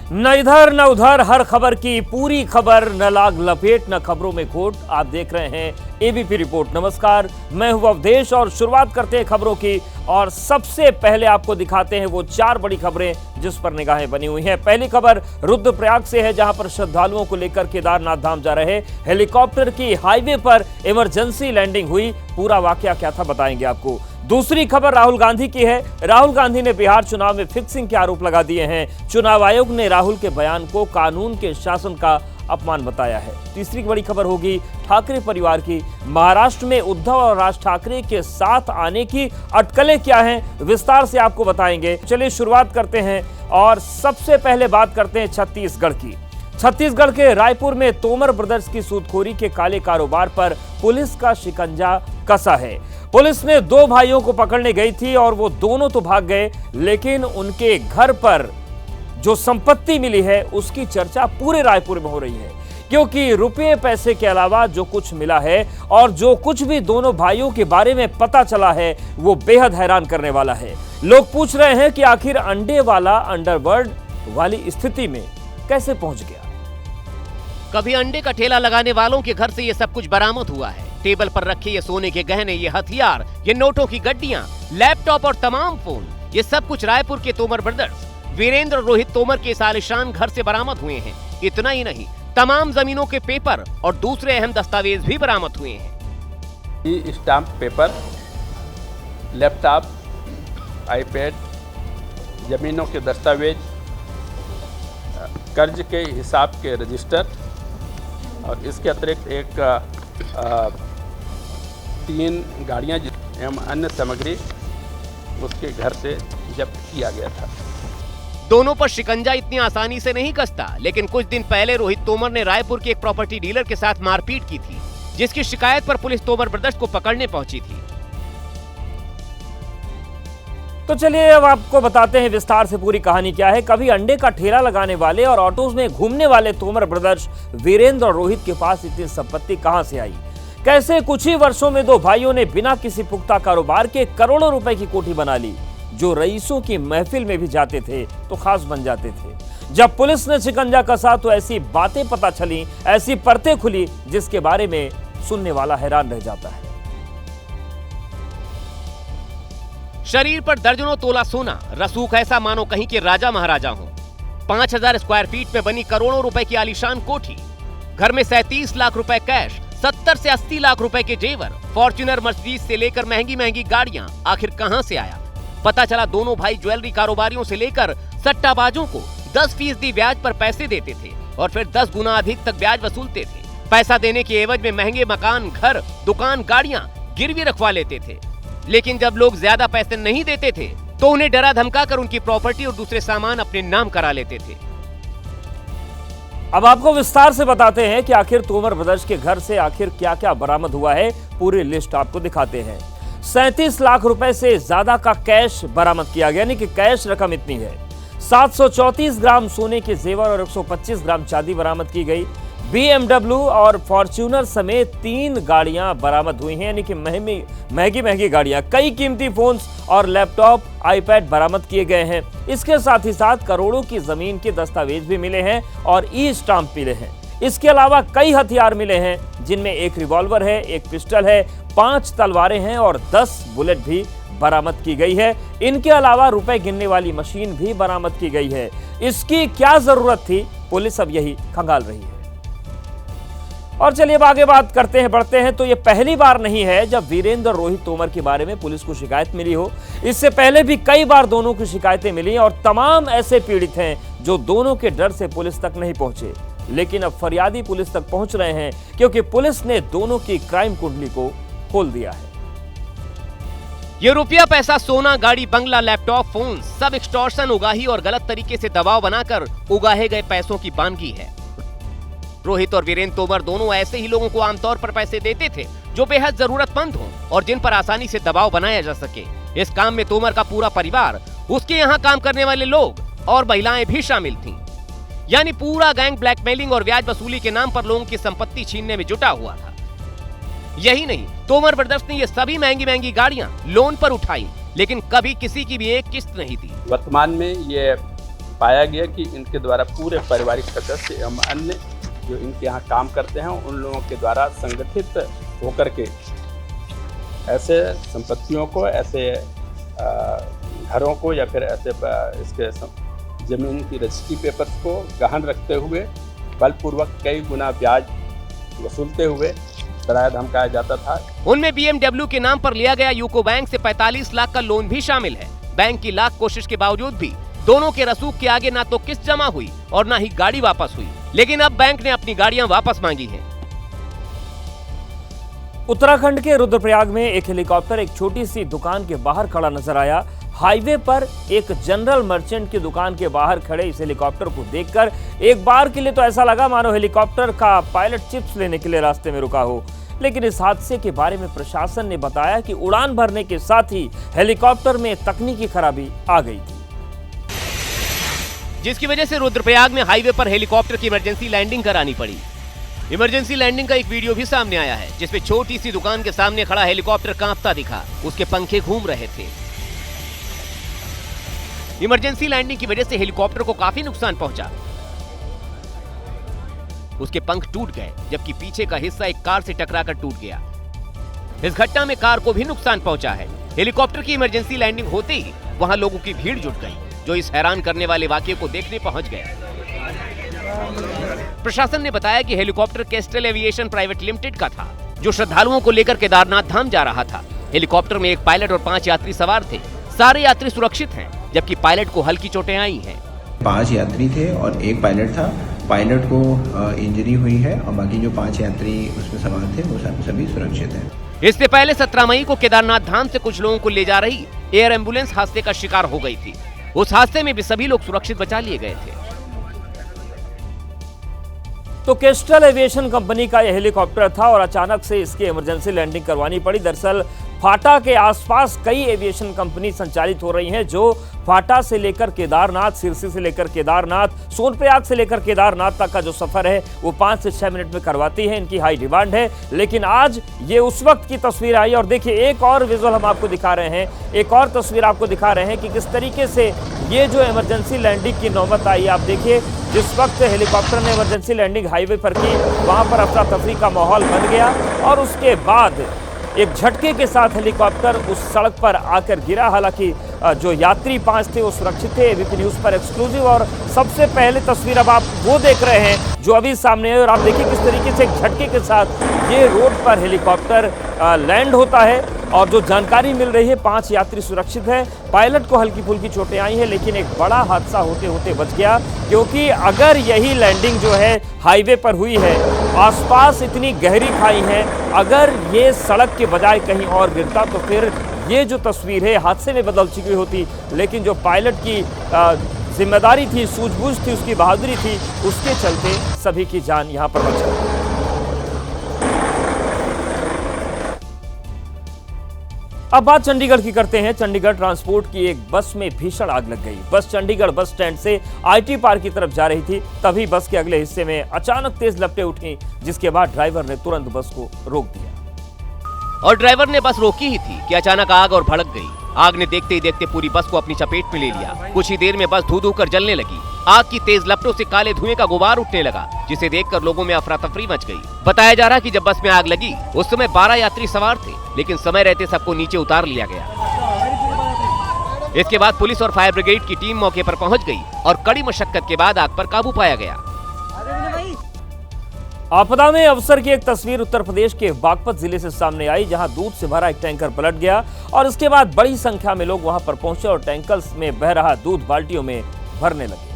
न इधर न उधर, हर खबर की पूरी खबर, न लाग लपेट न खबरों में खोट। आप देख रहे हैं एबीपी रिपोर्ट। नमस्कार, मैं हूं अवधेश और शुरुआत करते हैं खबरों की। और सबसे पहले आपको दिखाते हैं वो 4 बड़ी खबरें जिस पर निगाहें बनी हुई हैं। पहली खबर रुद्रप्रयाग से है, जहां पर श्रद्धालुओं को लेकर केदारनाथ धाम जा रहे हेलीकॉप्टर की हाईवे पर इमरजेंसी लैंडिंग हुई। पूरा वाकया क्या था बताएंगे आपको। दूसरी खबर राहुल गांधी की है। राहुल गांधी ने बिहार चुनाव में फिक्सिंग के आरोप लगा दिए हैं। चुनाव आयोग ने राहुल के बयान को कानून के शासन का अपमान बताया है। तीसरी बड़ी खबर होगी ठाकरे परिवार की। महाराष्ट्र में उद्धव और राज ठाकरे के साथ आने की अटकलें क्या हैं, विस्तार से आपको बताएंगे। चलिए शुरुआत करते हैं और सबसे पहले बात करते हैं छत्तीसगढ़ की। छत्तीसगढ़ के रायपुर में तोमर ब्रदर्स की सूदखोरी के काले कारोबार पर पुलिस का शिकंजा कसा है। पुलिस ने 2 भाइयों को पकड़ने गई थी और वो दोनों तो भाग गए, लेकिन उनके घर पर जो संपत्ति मिली है उसकी चर्चा पूरे रायपुर में हो रही है, क्योंकि रुपये पैसे के अलावा जो कुछ मिला है और जो कुछ भी दोनों भाइयों के बारे में पता चला है वो बेहद हैरान करने वाला है। लोग पूछ रहे हैं कि आखिर अंडे वाला अंडरवर्ल्ड वाली स्थिति में कैसे पहुंच गया। कभी अंडे का ठेला लगाने वालों के घर से ये सब कुछ बरामद हुआ है। टेबल पर रखे ये सोने के गहने, ये हथियार, ये नोटों की गड्डियां, लैपटॉप और तमाम फोन, ये सब कुछ रायपुर के तोमर ब्रदर्स वीरेंद्र रोहित तोमर के इस आलीशान घर से बरामद हुए हैं। इतना ही नहीं, तमाम जमीनों के पेपर और दूसरे अहम दस्तावेज भी बरामद हुए हैं। स्टाम्प पेपर, लैपटॉप, आईपैड, जमीनों के दस्तावेज, कर्ज के हिसाब के रजिस्टर और इसके अतिरिक्त एक 3 गाड़ियां एवं अन्य सामग्री उसके घर से जब्त किया गया था। दोनों पर शिकंजा इतनी आसानी से नहीं कसता, लेकिन कुछ दिन पहले रोहित तोमर ने रायपुर के एक प्रॉपर्टी डीलर के साथ मारपीट की थी, जिसकी शिकायत पर पुलिस तोमर ब्रदर्स को पकड़ने पहुंची थी। तो चलिए अब आपको बताते हैं विस्तार से पूरी कहानी क्या है। कभी अंडे का ठेला लगाने वाले और ऑटोज में घूमने वाले तोमर ब्रदर्स वीरेंद्र और रोहित के पास इतनी संपत्ति कहां से आई? कैसे कुछ ही वर्षों में 2 भाइयों ने बिना किसी पुख्ता कारोबार के करोड़ों रुपए की कोठी बना ली, जो रईसों की महफिल में भी जाते थे तो खास बन जाते थे। जब पुलिस ने शिकंजा कसा तो ऐसी बातें पता चली, ऐसी परतें खुली जिसके बारे में सुनने वाला हैरान रह जाता है। शरीर पर दर्जनों तोला सोना, रसूख ऐसा मानो कहीं के राजा महाराजा हो। 5000 स्क्वायर फीट में बनी करोड़ों रुपए की आलीशान कोठी, घर में 37 लाख रुपए कैश, 70 से 80 लाख रुपए के जेवर, फॉर्च्यूनर मर्सिडीज से लेकर महंगी महंगी गाड़ियां, आखिर कहां से आया? पता चला दोनों भाई ज्वेलरी कारोबारियों से लेकर सट्टाबाजों को 10% ब्याज पर पैसे देते थे और फिर 10 गुना अधिक तक ब्याज वसूलते थे। पैसा देने के एवज में महंगे मकान, घर, दुकान, गाड़ियां गिरवी रखवा लेते थे। लेकिन जब लोग ज्यादा पैसे नहीं देते थे तो उन्हें डरा धमकाकर उनकी प्रॉपर्टी और दूसरे सामान अपने नाम करा लेते थे। अब आपको विस्तार से बताते हैं कि आखिर तोमर ब्रदर्स के घर से आखिर क्या क्या बरामद हुआ है। पूरी लिस्ट आपको दिखाते हैं। 37 लाख रुपए से ज्यादा का कैश बरामद किया गया, यानी कि कैश रकम इतनी है। 734 ग्राम सोने के जेवर और 125 ग्राम चांदी बरामद की गई। BMW और फॉर्च्यूनर समेत 3 गाड़ियां बरामद हुई हैं, यानी कि महंगी महंगी गाड़ियां। कई कीमती फोन्स और लैपटॉप, आईपैड बरामद किए गए हैं। इसके साथ ही साथ करोड़ों की जमीन के दस्तावेज भी मिले हैं और स्टाम्प मिले हैं। इसके अलावा कई हथियार मिले हैं, जिनमें एक रिवॉल्वर है, एक पिस्टल है, 5 तलवारें हैं और 10 बुलेट भी बरामद की गई है। इनके अलावा रुपए गिनने वाली मशीन भी बरामद की गई है। इसकी क्या जरूरत थी, पुलिस अब यही खंगाल रही है। और चलिए अब आगे बात करते हैं, बढ़ते हैं। तो ये पहली बार नहीं है जब वीरेंद्र रोहित तोमर के बारे में पुलिस को शिकायत मिली हो। इससे पहले भी कई बार दोनों की शिकायतें मिली और तमाम ऐसे पीड़ित हैं जो दोनों के डर से पुलिस तक नहीं पहुंचे। लेकिन अब फरियादी पुलिस तक पहुंच रहे हैं, क्योंकि पुलिस ने दोनों की क्राइम कुंडली को खोल दिया है। ये रुपया, पैसा, सोना, गाड़ी, बंगला, लैपटॉप, फोन, सब एक्सटॉर्शन, उगाही और गलत तरीके से दबाव बनाकर उगाहे गए पैसों की बानगी है। रोहित और वीरेंद्र तोमर दोनों ऐसे ही लोगों को आमतौर पर पैसे देते थे जो बेहद जरूरतमंद हों और जिन पर आसानी से दबाव बनाया जा सके। इस काम में तोमर का पूरा परिवार, उसके यहाँ काम करने वाले लोग और महिलाएं भी शामिल थीं। यानी पूरा गैंग ब्लैकमेलिंग और ब्याज वसूली के नाम पर लोगों की संपत्ति छीनने में जुटा हुआ था। यही नहीं, तोमर ब्रदर्स ने ये सभी महंगी महंगी गाड़ियां लोन पर उठाई, लेकिन कभी किसी की भी एक किस्त नहीं दी। वर्तमान में ये पाया गया कि इनके द्वारा पूरे पारिवारिक सदस्य एवं अन्य जो इनके यहाँ काम करते हैं उन लोगों के द्वारा संगठित होकर के ऐसे संपत्तियों को, ऐसे घरों को या फिर ऐसे इसके ज़मीन की रजिस्ट्री पेपर्स को गहन रखते हुए बलपूर्वक कई गुना ब्याज वसूलते हुए डराया धमकाया जाता था। उनमें BMW के नाम पर लिया गया यूको बैंक से 45 लाख का लोन भी शामिल है। बैंक की लाख कोशिश के बावजूद भी दोनों के रसूख के आगे ना तो किस्त जमा हुई और ना ही गाड़ी वापस हुई, लेकिन अब बैंक ने अपनी गाड़ियां वापस मांगी हैं। उत्तराखंड के रुद्रप्रयाग में एक हेलीकॉप्टर एक छोटी सी दुकान के बाहर खड़ा नजर आया। हाईवे पर एक जनरल मर्चेंट की दुकान के बाहर खड़े इस हेलीकॉप्टर को देखकर एक बार के लिए तो ऐसा लगा मानो हेलीकॉप्टर का पायलट चिप्स लेने के लिए रास्ते में रुका हो। लेकिन इस हादसे के बारे में प्रशासन ने बताया कि उड़ान भरने के साथ ही हेलीकॉप्टर में तकनीकी खराबी आ गई थी, जिसकी वजह से रुद्रप्रयाग में हाईवे पर हेलीकॉप्टर की इमरजेंसी लैंडिंग करानी पड़ी। इमरजेंसी लैंडिंग का एक वीडियो भी सामने आया है, जिसमें छोटी सी दुकान के सामने खड़ा हेलीकॉप्टर कांपता दिखा, उसके पंखे घूम रहे थे। इमरजेंसी लैंडिंग की वजह से हेलीकॉप्टर को काफी नुकसान पहुंचा। उसके पंख टूट गए, जबकि पीछे का हिस्सा एक कार से टकराकर टूट गया। इस घटना में कार को भी नुकसान पहुंचा है। हेलीकॉप्टर की इमरजेंसी लैंडिंग होते ही वहां लोगों की भीड़ जुट गई, जो इस हैरान करने वाले वाकये को देखने पहुंच गए। प्रशासन ने बताया कि helicopter castle aviation private limited का था, जो श्रद्धालुओं को लेकर केदारनाथ धाम जा रहा था। हेलीकॉप्टर में एक पायलट और 5 यात्री सवार थे। सारे यात्री सुरक्षित हैं, जबकि पायलट को हल्की चोटें आई हैं। 5 यात्री थे और एक पायलट था। पायलट को इंजरी हुई है और बाकी जो 5 यात्री उसमें सवार थे वो सभी सुरक्षित हैं। इससे पहले 17 मई को केदारनाथ धाम से कुछ लोगों को ले जा रही एयर एम्बुलेंस हादसे का शिकार हो गई थी। उस हादसे में भी सभी लोग सुरक्षित बचा लिए गए थे। तो केस्टल एविएशन कंपनी का यह हेलीकॉप्टर था और अचानक से इसकी इमरजेंसी लैंडिंग करवानी पड़ी। दरअसल फाटा के आसपास कई एविएशन कंपनी संचालित हो रही हैं, जो फाटा से लेकर केदारनाथ, सिरसी से लेकर केदारनाथ, सोनप्रयाग से लेकर केदारनाथ तक का जो सफर है वो 5 से 6 मिनट में करवाती है। इनकी हाई डिमांड है। लेकिन आज ये उस वक्त की तस्वीर आई और देखिए एक और विजुअल हम आपको दिखा रहे हैं, एक और तस्वीर आपको दिखा रहे हैं कि किस तरीके से ये जो इमरजेंसी लैंडिंग की नौबत आई। आप देखिए जिस वक्त हेलीकॉप्टर ने इमरजेंसी लैंडिंग हाईवे पर की, वहां पर अफरा तफरी का माहौल बन गया और उसके बाद एक झटके के साथ हेलीकॉप्टर उस सड़क पर आकर गिरा। हालांकि जो यात्री 5 थे वो सुरक्षित थे। एबीपी न्यूज़ पर एक्सक्लूसिव और सबसे पहले तस्वीर अब आप वो देख रहे हैं जो अभी सामने है और आप देखिए किस तरीके से एक झटके के साथ ये रोड पर हेलीकॉप्टर लैंड होता है और जो जानकारी मिल रही है 5 यात्री सुरक्षित हैं। पायलट को हल्की फुल्की चोटें आई हैं, लेकिन एक बड़ा हादसा होते होते बच गया, क्योंकि अगर यही लैंडिंग जो है हाईवे पर हुई है, आसपास इतनी गहरी खाई है, अगर ये सड़क के बजाय कहीं और गिरता तो फिर ये जो तस्वीर है हादसे में बदल चुकी होती। लेकिन जो पायलट की जिम्मेदारी थी, सूझबूझ थी, उसकी बहादुरी थी, उसके चलते सभी की जान यहाँ पर बच गई। अब बात चंडीगढ़ की करते हैं। चंडीगढ़ ट्रांसपोर्ट की एक बस में भीषण आग लग गई। बस चंडीगढ़ बस स्टैंड से आईटी पार्क की तरफ जा रही थी, तभी बस के अगले हिस्से में अचानक तेज लपटें उठी, जिसके बाद ड्राइवर ने तुरंत बस को रोक दिया। और ड्राइवर ने बस रोकी ही थी कि अचानक आग और भड़क गई। आग ने देखते ही देखते पूरी बस को अपनी चपेट में ले लिया। कुछ ही देर में बस धू धू कर जलने लगी। आग की तेज लपटों से काले धुएं का गुबार उठने लगा, जिसे देखकर लोगों में अफरा तफरी मच गई। बताया जा रहा कि जब बस में आग लगी उस समय 12 यात्री सवार थे, लेकिन समय रहते सबको नीचे उतार लिया गया। इसके बाद पुलिस और फायर ब्रिगेड की टीम मौके पर पहुंच गई और कड़ी मशक्कत के बाद आग पर काबू पाया गया। आपदा में अवसर की एक तस्वीर उत्तर प्रदेश के बागपत जिले से सामने आई, जहां दूध से भरा एक टैंकर पलट गया और इसके बाद बड़ी संख्या में लोग वहां पर पहुंचे और टैंकर्स में बह रहा दूध बाल्टियों में भरने लगे।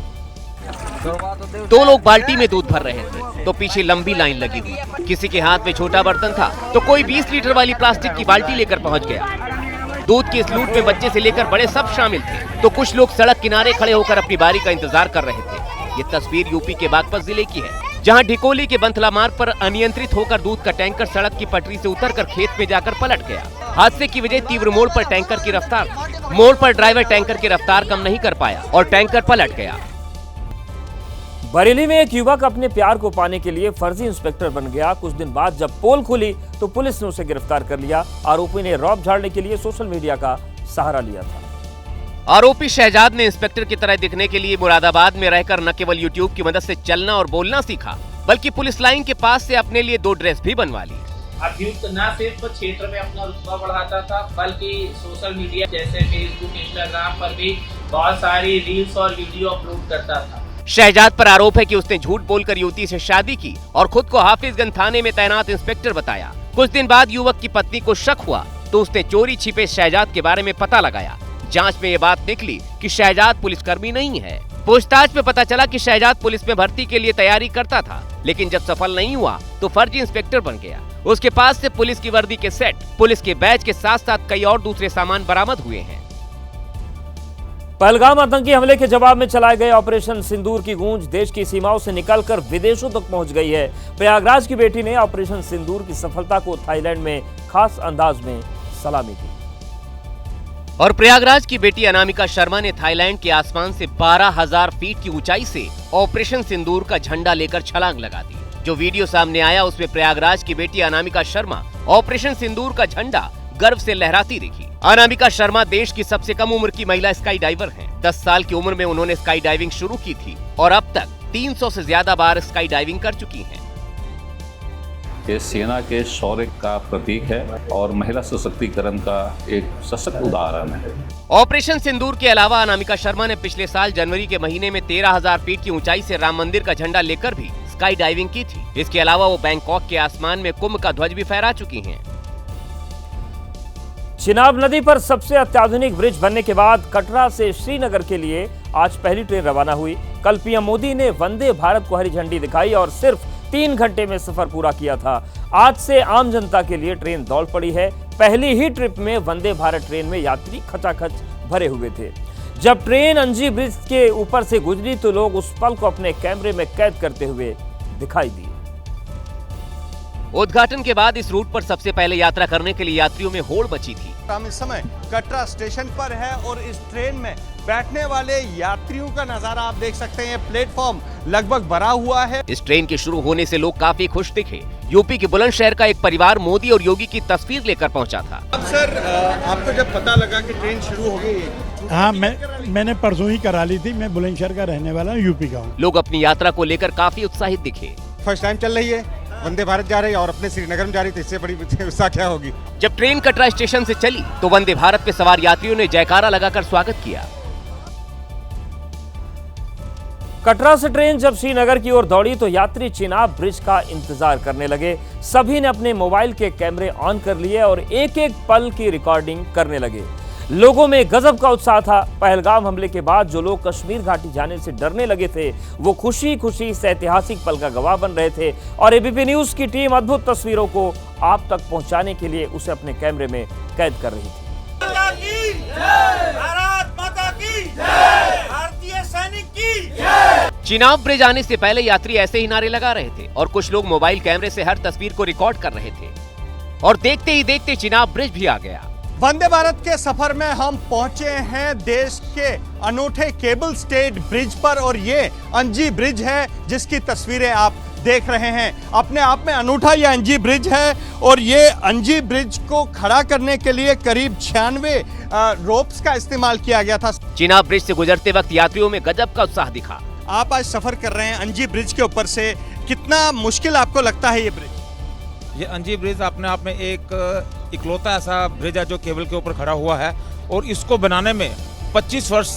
2 लोग बाल्टी में दूध भर रहे थे तो पीछे लंबी लाइन लगी हुई। किसी के हाथ में छोटा बर्तन था तो कोई 20 लीटर वाली प्लास्टिक की बाल्टी लेकर पहुंच गया। दूध की इस लूट में बच्चे से लेकर बड़े सब शामिल थे, तो कुछ लोग सड़क किनारे खड़े होकर अपनी बारी का इंतजार कर रहे थे। ये तस्वीर यूपी के बागपत जिले की है, जहां ढिकोली के बंथला मार्ग पर अनियंत्रित होकर दूध का टैंकर सड़क की पटरी से उतरकर खेत में जाकर पलट गया। हादसे की वजह तीव्र मोड़ पर टैंकर की रफ्तार थी। मोड़ पर ड्राइवर टैंकर की रफ्तार कम नहीं कर पाया और टैंकर पलट गया। बरेली में एक युवक अपने प्यार को पाने के लिए फर्जी इंस्पेक्टर बन गया। कुछ दिन बाद जब पोल खुली तो पुलिस ने उसे गिरफ्तार कर लिया। आरोपी ने रौब झाड़ने के लिए सोशल मीडिया का सहारा लिया था। आरोपी शहजाद ने इंस्पेक्टर की तरह दिखने के लिए मुरादाबाद में रहकर न केवल यूट्यूब की मदद से चलना और बोलना सीखा, बल्कि पुलिस लाइन के पास से अपने लिए 2 ड्रेस भी बनवा ली। अभियुक्त न सिर्फ क्षेत्र में अपना रुतबा बढ़ाता था, बल्कि सोशल मीडिया जैसे फेसबुक, इंस्टाग्राम पर भी बहुत सारी रील्स और वीडियो अपलोड करता था। शहजाद पर आरोप है कि उसने झूठ बोलकर युवती से शादी की और खुद को हाफिजगंज थाने में तैनात इंस्पेक्टर बताया। कुछ दिन बाद युवक की पत्नी को शक हुआ तो उसने चोरी छिपे शहजाद के बारे में पता लगाया। जांच में ये बात निकली कि शहजाद पुलिसकर्मी नहीं है। पूछताछ में पता चला कि शहजाद पुलिस में भर्ती के लिए तैयारी करता था, लेकिन जब सफल नहीं हुआ तो फर्जी इंस्पेक्टर बन गया। उसके पास से पुलिस की वर्दी के सेट, पुलिस के बैच के साथ साथ कई और दूसरे सामान बरामद हुए हैं। पहलगाम आतंकी हमले के जवाब में चलाए गए ऑपरेशन सिंदूर की गूंज देश की सीमाओं से निकलकर विदेशों तक पहुंच गई है। प्रयागराज की बेटी ने ऑपरेशन सिंदूर की सफलता को थाईलैंड में खास अंदाज में सलामी दी। और प्रयागराज की बेटी अनामिका शर्मा ने थाईलैंड के आसमान से 12,000 फीट की ऊंचाई से ऑपरेशन सिंदूर का झंडा लेकर छलांग लगा दी। जो वीडियो सामने आया उसमें प्रयागराज की बेटी अनामिका शर्मा ऑपरेशन सिंदूर का झंडा गर्व से लहराती दिखी। अनामिका शर्मा देश की सबसे कम उम्र की महिला स्काई डाइवर हैं। 10 साल की उम्र में उन्होंने स्काई डाइविंग शुरू की थी और अब तक 300 से ज्यादा बार स्काई डाइविंग कर चुकी हैं। ये सेना के शौर्य का प्रतीक है और महिला सशक्तिकरण का एक सशक्त उदाहरण है। ऑपरेशन सिंदूर के अलावा अनामिका शर्मा ने पिछले साल जनवरी के महीने में 13,000 फीट की ऊंचाई से राम मंदिर का झंडा लेकर भी स्काई डाइविंग की थी। इसके अलावा वो बैंकॉक के आसमान में कुंभ का ध्वज भी फहरा चुकी हैं। चिनाब नदी पर सबसे अत्याधुनिक ब्रिज बनने के बाद कटरा से श्रीनगर के लिए आज पहली ट्रेन रवाना हुई। कल पीएम मोदी ने वंदे भारत को हरी झंडी दिखाई और सिर्फ 3 घंटे में सफर पूरा किया था। आज से आम जनता के लिए ट्रेन दौड़ पड़ी है। पहली ही ट्रिप में वंदे भारत ट्रेन में यात्री खचाखच भरे हुए थे। जब ट्रेन अंजी ब्रिज के ऊपर से गुजरी तो लोग उस पल को अपने कैमरे में कैद करते हुए दिखाई दिए। उद्घाटन के बाद इस रूट पर सबसे पहले यात्रा करने के लिए यात्रियों में होड़ मची थी। हम इस समय कटरा स्टेशन पर है और इस ट्रेन में बैठने वाले यात्रियों का नजारा आप देख सकते हैं। प्लेटफॉर्म लगभग भरा हुआ है। इस ट्रेन के शुरू होने से लोग काफी खुश दिखे। यूपी के बुलंदशहर का एक परिवार मोदी और योगी की तस्वीर लेकर पहुंचा था। अब सर, आपको जब पता लगा कि ट्रेन शुरू हो गई? हाँ, मैंने परसों ही करा ली थी। मैं बुलंदशहर का रहने वाला हूँ, यूपी का हूँ। लोग अपनी यात्रा को लेकर काफी उत्साहित दिखे। फर्स्ट टाइम चल रही है, वंदे भारत जा रही है और अपने श्रीनगर में जा रही, तो इससे बड़ी उत्साह क्या होगी। जब ट्रेन कटरा स्टेशन से चली तो वंदे भारत पे सवार यात्रियों ने जयकारा लगाकर स्वागत किया। कटरा से ट्रेन जब श्रीनगर की ओर दौड़ी तो यात्री चिनाब ब्रिज का इंतजार करने लगे। सभी ने अपने मोबाइल के कैमरे ऑन कर लिए और एक एक पल की रिकॉर्डिंग करने लगे। लोगों में गजब का उत्साह था। पहलगाम हमले के बाद जो लोग कश्मीर घाटी जाने से डरने लगे थे वो खुशी खुशी इस ऐतिहासिक पल का गवाह बन रहे थे और एबीपी न्यूज की टीम अद्भुत तस्वीरों को आप तक पहुंचाने के लिए उसे अपने कैमरे में कैद कर रही थी। चिनाब ब्रिज आने से पहले यात्री ऐसे ही नारे लगा रहे थे और कुछ लोग मोबाइल कैमरे से हर तस्वीर को रिकॉर्ड कर रहे थे और देखते ही देखते चिनाब ब्रिज भी आ गया। वंदे भारत के सफर में हम पहुंचे हैं देश के अनूठे केबल स्टेड ब्रिज पर और ये अंजी ब्रिज है जिसकी तस्वीरें आप देख रहे हैं। अपने आप में अनूठा ये अंजी ब्रिज है और ये अंजी ब्रिज को खड़ा करने के लिए करीब 96 रोप्स का इस्तेमाल किया गया था। चिनाब ब्रिज से गुजरते वक्त यात्रियों में गजब का उत्साह दिखा। आप आज सफर कर रहे हैं अंजी ब्रिज के ऊपर से, कितना मुश्किल आपको लगता है ये ब्रिज? ये अंजी ब्रिज अपने आप में एक इकलौता ऐसा ब्रिज है जो केबल के ऊपर खड़ा हुआ है और इसको बनाने में 25 वर्ष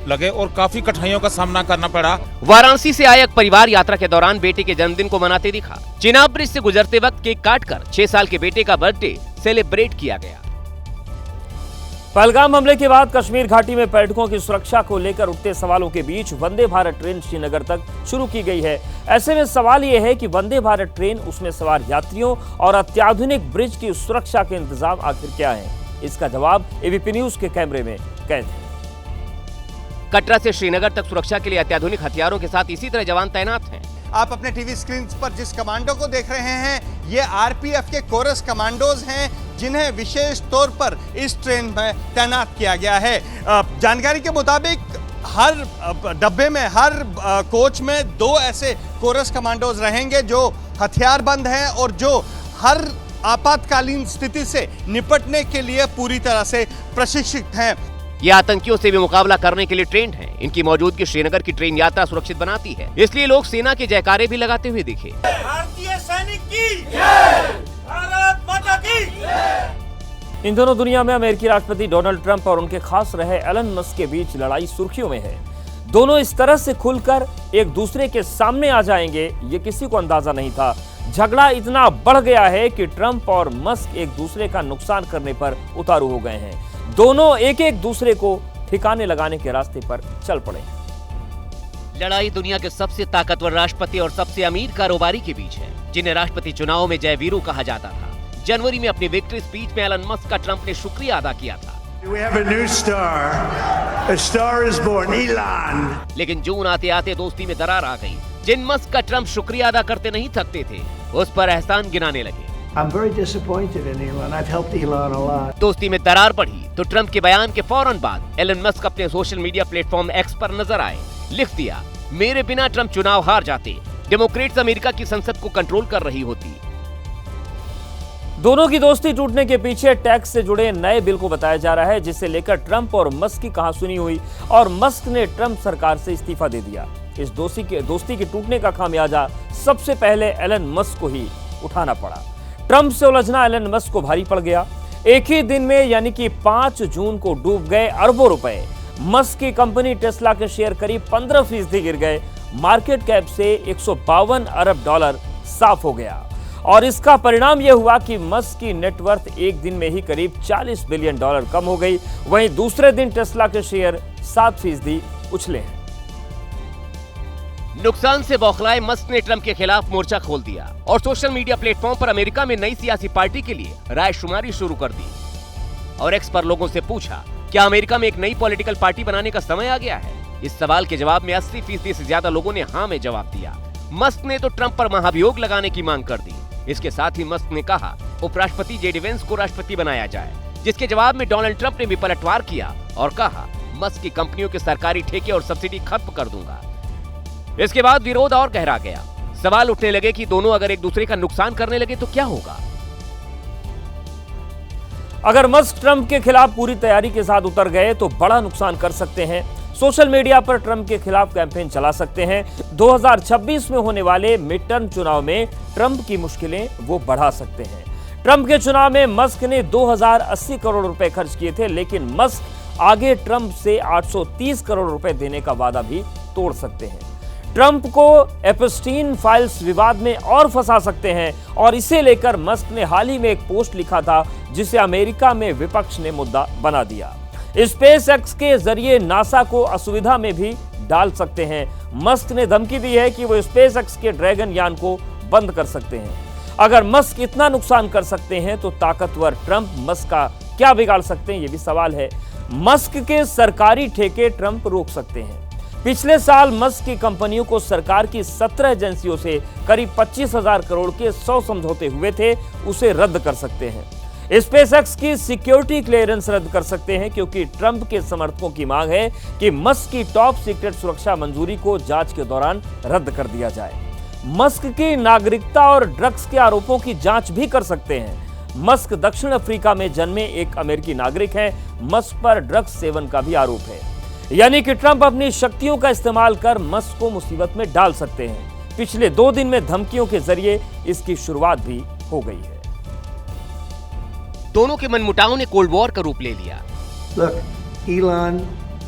लगे और काफी कठिनाइयों का सामना करना पड़ा। वाराणसी से आया एक परिवार यात्रा के दौरान बेटे के जन्मदिन को मनाते दिखा। चिनाब ब्रिज से गुजरते वक्त केक काटकर 6 साल के बेटे का बर्थडे सेलिब्रेट किया गया। पहलगाम हमले के बाद कश्मीर घाटी में पर्यटकों की सुरक्षा को लेकर उठते सवालों के बीच वंदे भारत ट्रेन श्रीनगर तक शुरू की गई है। ऐसे में सवाल यह है कि वंदे भारत ट्रेन, उसमें सवार यात्रियों और अत्याधुनिक ब्रिज की सुरक्षा के इंतजाम आखिर क्या है? इसका जवाब एबीपी न्यूज के कैमरे में कैद है। कटरा से श्रीनगर तक सुरक्षा के लिए अत्याधुनिक हथियारों के साथ इसी तरह जवान तैनात हैं। आप अपने टीवी स्क्रीन पर जिस कमांडो को देख रहे हैं ये आरपीएफ के कोरस कमांडोज हैं जिन्हें विशेष तौर पर इस ट्रेन में तैनात किया गया है। जानकारी के मुताबिक हर डब्बे में, हर कोच में 2 ऐसे कोरस कमांडोज रहेंगे जो हथियारबंद हैं और जो हर आपातकालीन स्थिति से निपटने के लिए पूरी तरह से प्रशिक्षित हैं। ये आतंकियों से भी मुकाबला करने के लिए ट्रेंड हैं। इनकी मौजूदगी श्रीनगर की ट्रेन यात्रा सुरक्षित बनाती है, इसलिए लोग सेना के जयकारे भी लगाते हुए दिखे। भारतीय सैनिक की जय, भारत माता की जय। इन दोनों दुनिया में अमेरिकी राष्ट्रपति डोनाल्ड ट्रंप और उनके खास रहे एलन मस्क के बीच लड़ाई सुर्खियों में है। दोनों इस तरह से खुलकर एक दूसरे के सामने आ जाएंगे, ये किसी को अंदाजा नहीं था। झगड़ा इतना बढ़ गया है कि ट्रंप और मस्क एक दूसरे का नुकसान करने पर उतारू हो गए हैं। दोनों एक एक दूसरे को ठिकाने लगाने के रास्ते पर चल पड़े हैं। लड़ाई दुनिया के सबसे ताकतवर राष्ट्रपति और सबसे अमीर कारोबारी के बीच है, जिन्हें राष्ट्रपति चुनाव में जय वीरू कहा जाता था। जनवरी में अपनी विक्ट्री स्पीच में एलन मस्क का ट्रंप ने शुक्रिया अदा किया था। We have a new star. A star is born, Elon. लेकिन जून आते आते दोस्ती में दरार आ गई। जिन मस्क का ट्रंप शुक्रिया अदा करते नहीं थकते थे, उस पर एहसान गिनाने लगे। I'm very disappointed in Elon. I've helped Elon a lot. दोस्ती में दरार बढ़ी तो ट्रंप के बयान के फौरन बाद एलन मस्क अपने सोशल मीडिया प्लेटफॉर्म एक्स पर नजर आए। लिख दिया, मेरे बिना ट्रंप चुनाव हार जाते, डेमोक्रेट्स अमेरिका की संसद को कंट्रोल कर रही होती। दोनों की दोस्ती टूटने के पीछे टैक्स से जुड़े नए बिल को बताया जा रहा है, जिसे लेकर ट्रंप और मस्क की कहासुनी हुई और मस्क ने ट्रंप सरकार से इस्तीफा दे दिया। इस दोस्ती के टूटने का खामियाजा सबसे पहले एलन मस्क को ही उठाना पड़ा। ट्रंप से उलझना एलन मस्क को भारी पड़ गया। एक ही दिन में यानी कि 5 जून को डूब गए अरबों रुपए। मस्क की कंपनी टेस्ला के शेयर करीब 15% गिर गए। मार्केट कैप से $152 अरब साफ हो गया और इसका परिणाम यह हुआ कि मस्क की नेटवर्थ एक दिन में ही करीब $40 बिलियन कम हो गई। वहीं दूसरे दिन टेस्ला के शेयर 7% उछले हैं। नुकसान से बौखलाए मस्क ने ट्रंप के खिलाफ मोर्चा खोल दिया और सोशल मीडिया प्लेटफॉर्म पर अमेरिका में नई सियासी पार्टी के लिए रायशुमारी शुरू कर दी और एक्स पर लोगों से पूछा, क्या अमेरिका में एक नई पॉलिटिकल पार्टी बनाने का समय आ गया है? इस सवाल के जवाब में 80% से ज्यादा लोगों ने हाँ में जवाब दिया। मस्क ने तो ट्रंप पर महाभियोग लगाने की मांग कर दी। इसके साथ ही मस्क ने कहा उपराष्ट्रपति जेडी वेंस को राष्ट्रपति बनाया जाए, जिसके जवाब में डोनाल्ड ट्रंप ने भी पलटवार किया और कहा मस्क की कंपनियों के सरकारी ठेके और सब्सिडी खत्म कर दूंगा। इसके बाद विरोध और गहरा गया। सवाल उठने लगे कि दोनों अगर एक दूसरे का नुकसान करने लगे तो क्या होगा। अगर मस्क ट्रंप के खिलाफ पूरी तैयारी के साथ उतर गए तो बड़ा नुकसान कर सकते हैं। सोशल मीडिया पर ट्रंप के खिलाफ कैंपेन चला सकते हैं। 2026 में होने वाले मिड टर्म चुनाव में ट्रंप की मुश्किलें वो बढ़ा सकते हैं। ट्रंप के चुनाव में मस्क ने 2080 करोड़ रुपए खर्च किए थे, लेकिन मस्क आगे ट्रंप से 830 करोड़ रुपए देने का वादा भी तोड़ सकते हैं। ट्रंप को एप्स्टीन फाइल्स विवाद में और फंसा सकते हैं और इसे लेकर मस्क ने हाल ही में एक पोस्ट लिखा था, जिसे अमेरिका में विपक्ष ने मुद्दा बना दिया। स्पेस एक्स के जरिए नासा को असुविधा में भी डाल सकते हैं। मस्क ने धमकी दी है कि वो स्पेस एक्स के ड्रैगन यान को बंद कर सकते हैं। अगर मस्क इतना नुकसान कर सकते हैं तो ताकतवर ट्रंप मस्क का क्या बिगाड़ सकते हैं, ये भी सवाल है। मस्क के सरकारी ठेके ट्रंप रोक सकते हैं। पिछले साल मस्क की कंपनियों को सरकार की 17 एजेंसियों से करीब 25,000 करोड़ के 100 समझौते हुए थे, उसे रद्द कर सकते हैं। स्पेसएक्स की सिक्योरिटी क्लियरेंस रद्द कर सकते हैं, क्योंकि ट्रंप के समर्थकों की मांग है कि मस्क की टॉप सीक्रेट सुरक्षा मंजूरी को जांच के दौरान रद्द कर दिया जाए। मस्क की नागरिकता और ड्रग्स के आरोपों की जांच भी कर सकते हैं। मस्क दक्षिण अफ्रीका में जन्मे एक अमेरिकी नागरिक हैं। मस्क पर ड्रग्स सेवन का भी आरोप है, यानी कि ट्रंप अपनी शक्तियों का इस्तेमाल कर मस्क को मुसीबत में डाल सकते हैं। पिछले 2 दिन में धमकियों के जरिए इसकी शुरुआत भी हो गई है। दोनों के मनमुटाव ने कोल्ड वॉर का रूप ले लिया। Look, Elon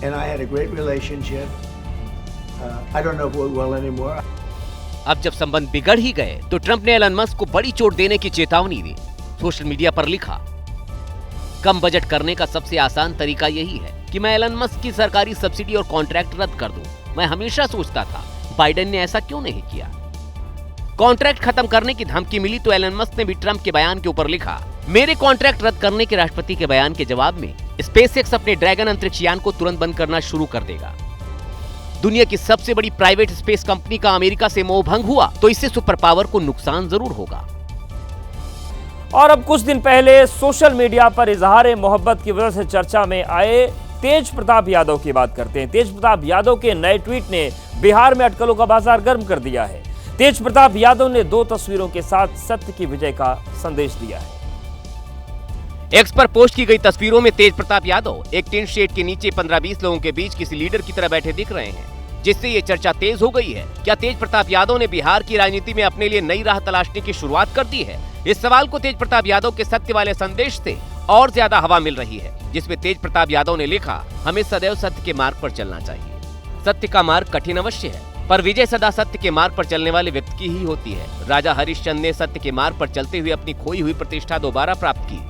and I had a great relationship. I don't know if we're well anymore. अब जब संबंध बिगड़ ही गए तो ट्रंप ने एलन मस्क को बड़ी चोट देने की चेतावनी दी। सोशल मीडिया पर लिखा, कम बजट करने का सबसे आसान तरीका यही है कि मैं एलन मस्क की सरकारी सब्सिडी और कॉन्ट्रैक्ट रद्द कर दूं। मैं हमेशा सोचता था बाइडेन ने ऐसा क्यों नहीं किया। कॉन्ट्रैक्ट खत्म करने की धमकी मिली तो एलन मस्क ने भी ट्रंप के बयान के ऊपर लिखा, मेरे कॉन्ट्रैक्ट रद्द करने के राष्ट्रपति के बयान के जवाब में स्पेसएक्स अपने ड्रैगन अंतरिक्ष यान को तुरंत बंद करना शुरू कर देगा। दुनिया की सबसे बड़ी प्राइवेट स्पेस कंपनी का अमेरिका से मोह भंग हुआ तो इससे सुपर पावर को नुकसान जरूर होगा। और अब कुछ दिन पहले सोशल मीडिया पर इजहार मोहब्बत की वजह से चर्चा में आए तेज प्रताप यादव की बात करते हैं। तेज प्रताप यादव के नए ट्वीट ने बिहार में अटकलों का बाजार गर्म कर दिया है। तेज प्रताप यादव ने 2 तस्वीरों के साथ सत्य की विजय का संदेश दिया है। एक्स पर पोस्ट की गई तस्वीरों में तेज प्रताप यादव एक टिन शेड के नीचे 15-20 लोगों के बीच किसी लीडर की तरह बैठे दिख रहे हैं, जिससे ये चर्चा तेज हो गई है। क्या तेज प्रताप यादव ने बिहार की राजनीति में अपने लिए नई राह तलाशने की शुरुआत कर दी है? इस सवाल को तेज प्रताप यादव के सत्य वाले संदेश से और ज्यादा हवा मिल रही है, जिसमें तेज प्रताप यादव ने लिखा, हमें सदैव सत्य के मार्ग पर चलना चाहिए। सत्य का मार्ग कठिन अवश्य है, पर विजय सदा सत्य के मार्ग पर चलने वाले व्यक्ति की ही होती है। राजा हरिश्चंद्र ने सत्य के मार्ग पर चलते हुए अपनी खोई हुई प्रतिष्ठा दोबारा प्राप्त की।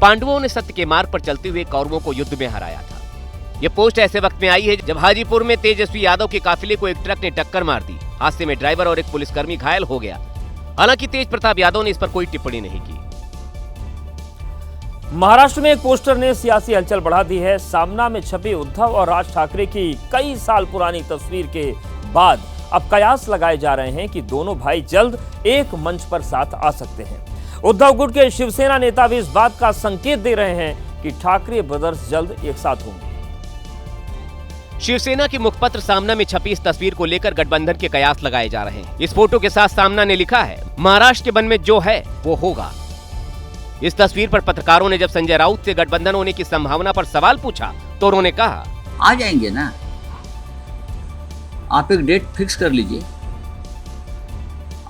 पांडवों ने सत्य के मार्ग पर चलते हुए कौरवों को युद्ध में हराया था। ये पोस्ट ऐसे वक्त में आई है जब हाजीपुर में तेजस्वी यादव के काफिले को एक ट्रक ने टक्कर मार दी। हादसे में ड्राइवर और एक पुलिसकर्मी घायल हो गया। हालांकि तेज प्रताप यादव ने इस पर कोई टिप्पणी नहीं की। महाराष्ट्र में एक पोस्टर ने सियासी हलचल बढ़ा दी है। सामना में छपी उद्धव और राज ठाकरे की कई साल पुरानी तस्वीर के बाद अब कयास लगाए जा रहे हैं कि दोनों भाई जल्द एक मंच पर साथ आ सकते हैं। उद्धव गुट के शिवसेना नेता भी इस बात का संकेत दे रहे हैं कि ठाकरे ब्रदर्स जल्द एक साथ होंगे। शिवसेना के मुखपत्र सामना में छपी इस तस्वीर को लेकर गठबंधन के कयास लगाए जा रहे हैं। इस फोटो के साथ सामना ने लिखा है, महाराष्ट्र के मन में जो है वो होगा। इस तस्वीर पर पत्रकारों ने जब संजय राउत से गठबंधन होने की संभावना पर सवाल पूछा तो उन्होंने कहा, आ जाएंगे ना, आप एक डेट फिक्स कर लीजिए,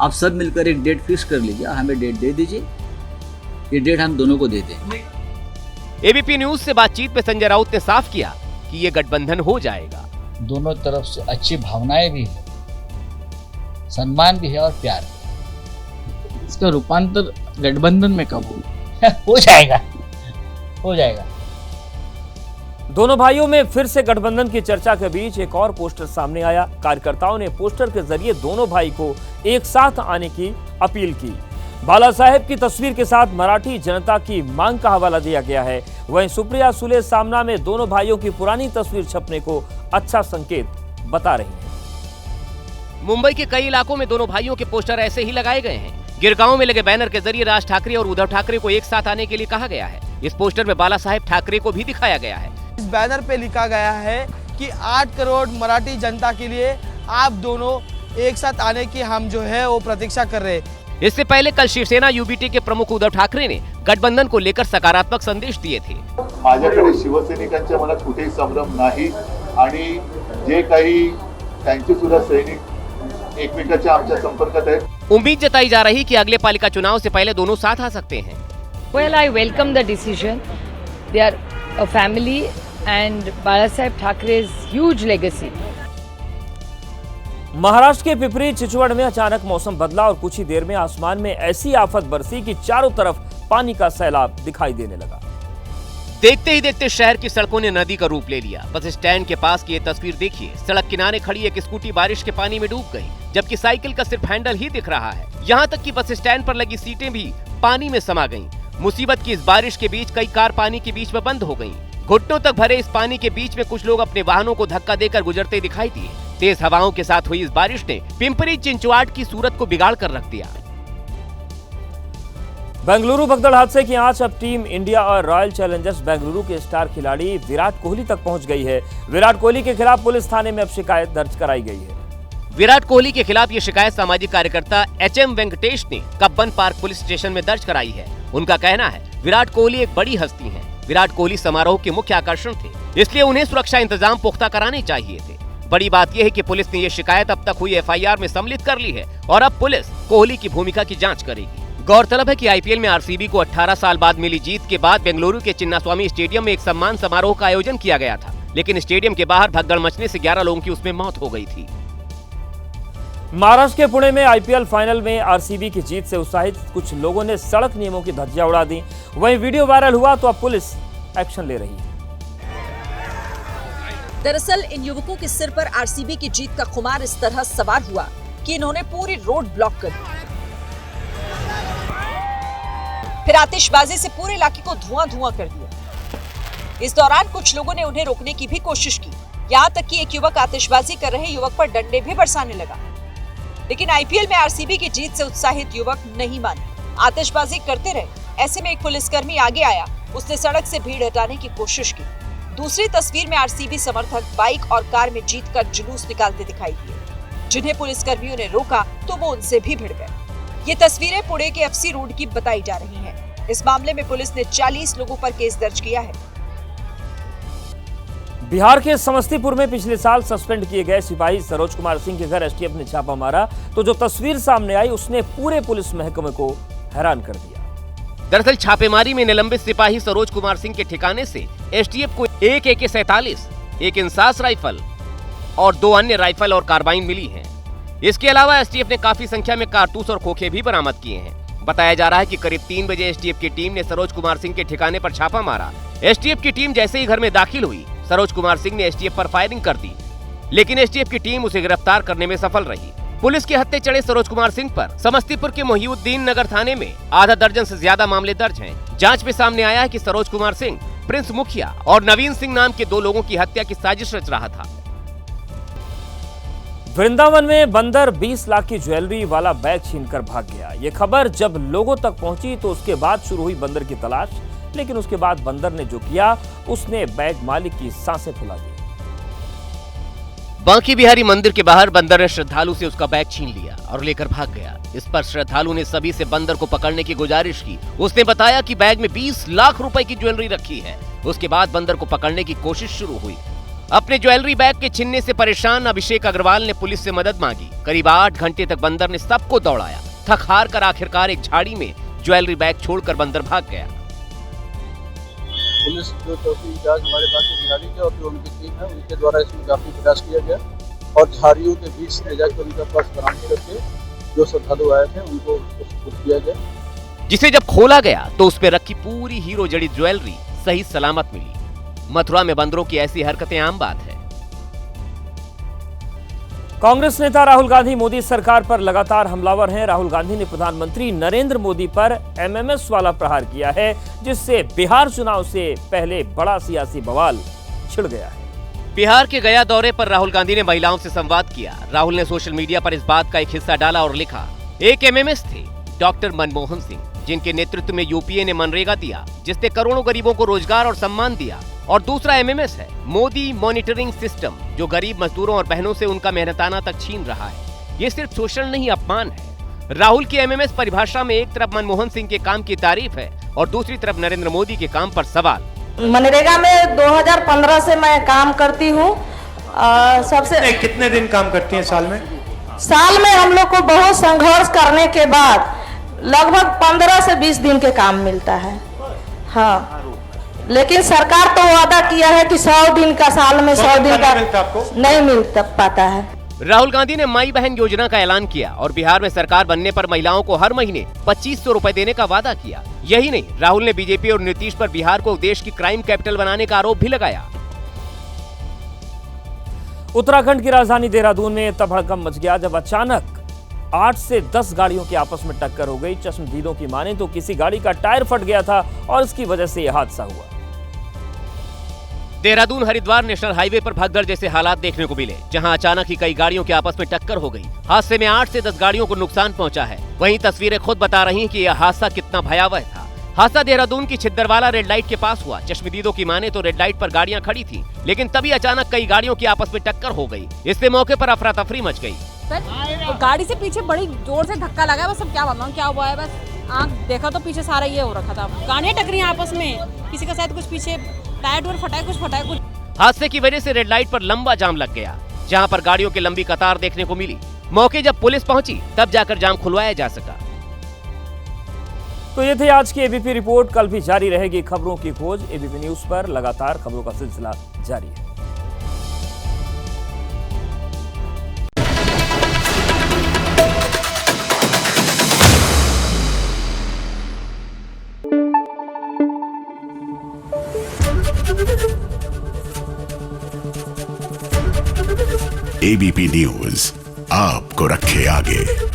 आप सब मिलकर एक डेट फिक्स कर लीजिए, हमें डेट दे दीजिए, ये डेट हम दोनों को दे दें। एबीपी न्यूज से बातचीत में संजय राउत ने साफ किया कि ये गठबंधन हो जाएगा। दोनों तरफ से अच्छी भावनाएं भी है, सम्मान भी है और प्यार भी। इसका रूपांतर गठबंधन में कब हो जाएगा, हो जाएगा। दोनों भाइयों में फिर से गठबंधन की चर्चा के बीच एक और पोस्टर सामने आया। कार्यकर्ताओं ने पोस्टर के जरिए दोनों भाई को एक साथ आने की अपील की। बाला साहेब की तस्वीर के साथ मराठी जनता की मांग का हवाला दिया गया है। वहीं सुप्रिया सुले सामना में दोनों भाइयों की पुरानी तस्वीर छपने को अच्छा संकेत बता रही है। मुंबई के कई इलाकों में दोनों भाइयों के पोस्टर ऐसे ही लगाए गए हैं। गिरगांव में लगे बैनर के जरिए राज ठाकरे और उद्धव ठाकरे को एक साथ आने के लिए कहा गया है। इस पोस्टर में बाला साहेब ठाकरे को भी दिखाया गया है। इस बैनर पे लिखा गया है कि 8 करोड़ मराठी जनता के लिए आप दोनों एक साथ आने की हम जो है वो प्रतीक्षा कर रहे हैं। इससे पहले कल शिवसेना यूबीटी के प्रमुख उद्धव ठाकरे ने गठबंधन को लेकर सकारात्मक संदेश दिए थे। माझ्याकडे शिवसैनिकांच्या मनात कुठेही संभ्रम नाही आणि जे काही त्यांचे सुद्धा सैनिक एकमेकांच्या आमच्या संपर्कात आहेत। उम्मीद जताई जा रही कि अगले पालिका चुनाव से पहले दोनों साथ आ सकते हैं। Well, I welcome the decision. They are a family and Balasaheb Thakre's huge legacy. Maharashtra के पिपरी चिचवड़ में अचानक मौसम बदला और कुछ ही देर में आसमान में ऐसी आफत बरसी कि चारों तरफ पानी का सैलाब दिखाई देने लगा। देखते ही देखते शहर की सड़कों ने नदी का रूप ले लिया। बस स्टैंड के पास की ये तस्वीर देखिए। सड़क किनारे खड़ी एक स्कूटी बारिश के पानी में डूब गई, जबकि साइकिल का सिर्फ हैंडल ही दिख रहा है। यहाँ तक कि बस स्टैंड पर लगी सीटें भी पानी में समा गईं। मुसीबत की इस बारिश के बीच कई कार पानी के बीच में बंद हो गईं। घुटनों तक भरे इस पानी के बीच में कुछ लोग अपने वाहनों को धक्का देकर गुजरते दिखाई दिए। तेज हवाओं के साथ हुई इस बारिश ने पिंपरी चिंचवाड़ की सूरत को बिगाड़ कर रख दिया। बेंगलुरु भगदड़ हादसे की आंच अब टीम इंडिया और रॉयल चैलेंजर्स बेंगलुरु के स्टार खिलाड़ी विराट कोहली तक पहुंच गई है। विराट कोहली के खिलाफ पुलिस थाने में अब शिकायत दर्ज कराई गई है। विराट कोहली के खिलाफ ये शिकायत सामाजिक कार्यकर्ता एचएम वेंकटेश ने कब्बन पार्क पुलिस स्टेशन में दर्ज कराई है। उनका कहना है, विराट कोहली एक बड़ी हस्ती है। विराट कोहली समारोह के मुख्य आकर्षण थे, इसलिए उन्हें सुरक्षा इंतजाम पुख्ता कराने चाहिए थे। बड़ी बात यह है कि पुलिस ने ये शिकायत अब तक हुई एफआईआर में सम्मिलित कर ली है और अब पुलिस कोहली की भूमिका की जांच करेगी। गौरतलब है कि आईपीएल में आरसीबी को 18 साल बाद मिली जीत के बाद बेंगलुरु के चिन्नास्वामी स्टेडियम में एक सम्मान समारोह का आयोजन किया गया था, लेकिन स्टेडियम के बाहर भगदड़ मचने से 11 लोगों की उसमें मौत हो गई थी। महाराष्ट्र के पुणे में आईपीएल फाइनल में आरसीबी की जीत से उत्साहित कुछ लोगों ने सड़क नियमों की धज्जियां उड़ा दी। वहीं वीडियो वायरल हुआ तो अब पुलिस एक्शन ले रही है। दरअसल इन युवकों के सिर पर आरसीबी की जीत का खुमार इस तरह सवार हुआ कि इन्होंने पूरी रोड ब्लॉक कर दी। फिर आतिशबाजी से पूरे इलाके को धुआं-धुआं कर दिया। इस दौरान कुछ लोगों ने उन्हें रोकने की भी कोशिश की। यहाँ तक कि एक युवक आतिशबाजी कर रहे युवक पर डंडे भी बरसाने लगा, लेकिन आईपीएल में आरसीबी की जीत से उत्साहित युवक नहीं माने, आतिशबाजी करते रहे। ऐसे में एक पुलिसकर्मी आगे आया, उसने सड़क से भीड़ हटाने की कोशिश की। दूसरी तस्वीर में आरसीबी समर्थक बाइक और कार में जीत का जुलूस निकालते दिखाई दिए। जिन्हें पुलिसकर्मियों ने रोका तो वो उनसे भी भिड़ गए। ये तस्वीरें पुणे के एफसी रोड की बताई जा रही हैं। इस मामले में पुलिस ने 40 लोगों पर केस दर्ज किया है। बिहार के समस्तीपुर में पिछले साल सस्पेंड किए गए सिपाही सरोज कुमार सिंह के घर एसटीएफ ने छापा मारा तो जो तस्वीर सामने आई उसने पूरे पुलिस महकमे को हैरान कर दिया। दरअसल छापेमारी में निलंबित सिपाही सरोज कुमार सिंह के ठिकाने से एसटीएफ को एक AK-47, एक इंसास राइफल और 2 अन्य राइफल और कार्बाइन मिली हैं। इसके अलावा एसटीएफ ने काफी संख्या में कारतूस और खोखे भी बरामद किए हैं। बताया जा रहा है कि करीब 3 बजे एसटीएफ की टीम ने सरोज कुमार सिंह के ठिकाने पर छापा मारा। एसटीएफ की टीम जैसे ही घर में दाखिल हुई, सरोज कुमार सिंह ने एसटीएफ पर फायरिंग कर दी, लेकिन एसटीएफ की टीम उसे गिरफ्तार करने में सफल रही। पुलिस के हत्थे चढ़े सरोज कुमार सिंह पर समस्तीपुर के मोहिउद्दीन नगर थाने में आधा दर्जन से ज्यादा मामले दर्ज हैं। जांच में सामने आया है कि सरोज कुमार सिंह प्रिंस मुखिया और नवीन सिंह नाम के 2 लोगों की हत्या की साजिश रच रहा था। वृंदावन में बंदर 20 लाख की ज्वेलरी वाला बैग छीनकर भाग गया। ये खबर जब लोगों तक पहुंची तो उसके बाद शुरू हुई बंदर की तलाश, लेकिन उसके बाद बंदर ने जो किया उसने बैग मालिक की सांसें फुला दी। बांकी बिहारी मंदिर के बाहर बंदर ने श्रद्धालु से उसका बैग छीन लिया और लेकर भाग गया। इस पर श्रद्धालु ने सभी से बंदर को पकड़ने की गुजारिश की। उसने बताया कि बैग में 20 लाख रुपए की ज्वेलरी रखी है। उसके बाद बंदर को पकड़ने की कोशिश शुरू हुई। अपने ज्वेलरी बैग के छीनने से परेशान अभिषेक अग्रवाल ने पुलिस से मदद मांगी। करीब 8 घंटे तक बंदर ने सबको दौड़ाया। थक हार कर आखिरकार एक झाड़ी में ज्वेलरी बैग छोड़कर बंदर भाग गया। पुलिस जो चौकी इंचार्ज हमारे बाकी बिहारी के और जो उनकी टीम है उनके द्वारा इसमें काफी प्रयास किया गया और झाड़ियों के बीच से ले जाकर उनका पर्स बरामद करके जो श्रद्धालु आए थे उनको सुपुर्द किया गया, जिसे जब खोला गया तो उस पर रखी पूरी हीरो जड़ित ज्वेलरी सही सलामत मिली। मथुरा में बंदरों की ऐसी हरकतें आम बात है। कांग्रेस नेता राहुल गांधी मोदी सरकार पर लगातार हमलावर हैं। राहुल गांधी ने प्रधानमंत्री नरेंद्र मोदी पर एमएमएस वाला प्रहार किया है, जिससे बिहार चुनाव से पहले बड़ा सियासी बवाल छिड़ गया है। बिहार के गया दौरे पर राहुल गांधी ने महिलाओं से संवाद किया। राहुल ने सोशल मीडिया पर इस बात का एक हिस्सा डाला और लिखा, एक एमएमएस थे डॉक्टर मनमोहन सिंह, जिनके नेतृत्व में यूपीए ने मनरेगा दिया, जिसने करोड़ों गरीबों को रोजगार और सम्मान दिया। और दूसरा एमएमएस है मोदी मॉनिटरिंग सिस्टम, जो गरीब मजदूरों और बहनों से उनका मेहनताना तक छीन रहा है। ये सिर्फ शोषण नहीं, अपमान है। राहुल की एमएमएस परिभाषा में एक तरफ मनमोहन सिंह के काम की तारीफ है और दूसरी तरफ नरेंद्र मोदी के काम पर सवाल। मनरेगा में 2015 से मैं काम करती हूँ। सबसे कितने दिन काम करती हैं साल में? साल में हम लोग को बहुत संघर्ष करने के बाद लगभग 15 से 20 दिन के काम मिलता है। हाँ, लेकिन सरकार तो वादा किया है कि 100 दिन का, साल में 100 दिन का नहीं मिल पाता है। राहुल गांधी ने माई बहन योजना का ऐलान किया और बिहार में सरकार बनने पर महिलाओं को हर महीने 2500 रुपए देने का वादा किया। यही नहीं, राहुल ने बीजेपी और नीतीश पर बिहार को देश की क्राइम कैपिटल बनाने का आरोप भी लगाया। उत्तराखंड की राजधानी देहरादून में तब हड़कंप मच गया जब अचानक 8 से 10 गाड़ियों की आपस में टक्कर हो गई। चश्मदीदों की माने तो किसी गाड़ी का टायर फट गया था और इसकी वजह से यह हादसा हुआ। देहरादून हरिद्वार नेशनल हाईवे पर भगदड़ जैसे हालात देखने को मिले, जहां अचानक ही कई गाड़ियों के आपस में टक्कर हो गई। हादसे में 8 से 10 गाड़ियों को नुकसान पहुंचा है। वहीं तस्वीरें खुद बता रही हैं कि यह हादसा कितना भयावह था। हादसा देहरादून की छिद्दरवाला रेड लाइट के पास हुआ। चश्मदीदों की माने तो रेड लाइट पर गाड़ियां खड़ी थी, लेकिन तभी अचानक कई गाड़ियों की आपस में टक्कर हो गई। इससे मौके पर अफरा तफरी मच गई। गाड़ी से पीछे बड़ी जोर से धक्का लगा, बस अब क्या बताऊं क्या हुआ है। बस आँख देखा तो पीछे सारा ये हो रखा था, गाड़ियां टकरी आपस में, किसी का शायद कुछ पीछे टायर टूर फटा है, कुछ फटा है कुछ। हादसे की वजह से रेड लाइट पर लंबा जाम लग गया, जहां पर गाड़ियों की लंबी कतार देखने को मिली। मौके जब पुलिस पहुंची तब जाकर जाम खुलवाया जा सका। तो ये थी आज की एबीपी रिपोर्ट। कल भी जारी रहेगी खबरों की खोज। एबीपी न्यूज पर लगातार खबरों का सिलसिला जारी है। एबीपी न्यूज आपको रखे आगे।